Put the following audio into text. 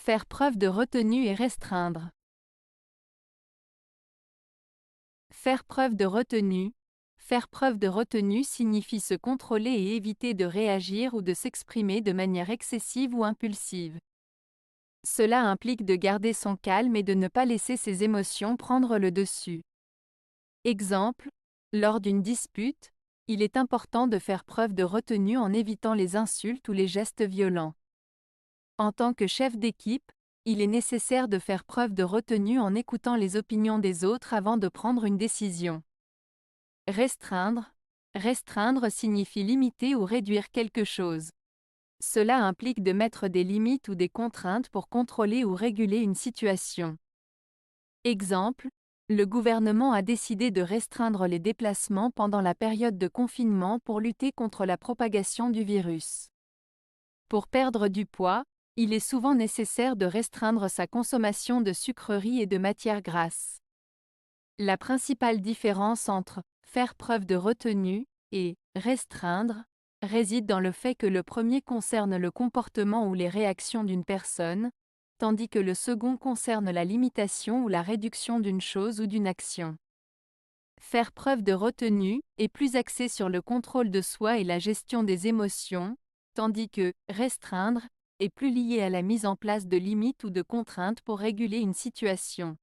Faire preuve de retenue et restreindre. Faire preuve de retenue. Faire preuve de retenue signifie se contrôler et éviter de réagir ou de s'exprimer de manière excessive ou impulsive. Cela implique de garder son calme et de ne pas laisser ses émotions prendre le dessus. Exemple, lors d'une dispute, il est important de faire preuve de retenue en évitant les insultes ou les gestes violents. En tant que chef d'équipe, il est nécessaire de faire preuve de retenue en écoutant les opinions des autres avant de prendre une décision. Restreindre. Restreindre signifie limiter ou réduire quelque chose. Cela implique de mettre des limites ou des contraintes pour contrôler ou réguler une situation. Exemple, le gouvernement a décidé de restreindre les déplacements pendant la période de confinement pour lutter contre la propagation du virus. Pour perdre du poids, il est souvent nécessaire de restreindre sa consommation de sucreries et de matières grasses. La principale différence entre faire preuve de retenue et restreindre réside dans le fait que le premier concerne le comportement ou les réactions d'une personne, tandis que le second concerne la limitation ou la réduction d'une chose ou d'une action. Faire preuve de retenue est plus axé sur le contrôle de soi et la gestion des émotions, tandis que restreindre est plus lié à la mise en place de limites ou de contraintes pour réguler une situation.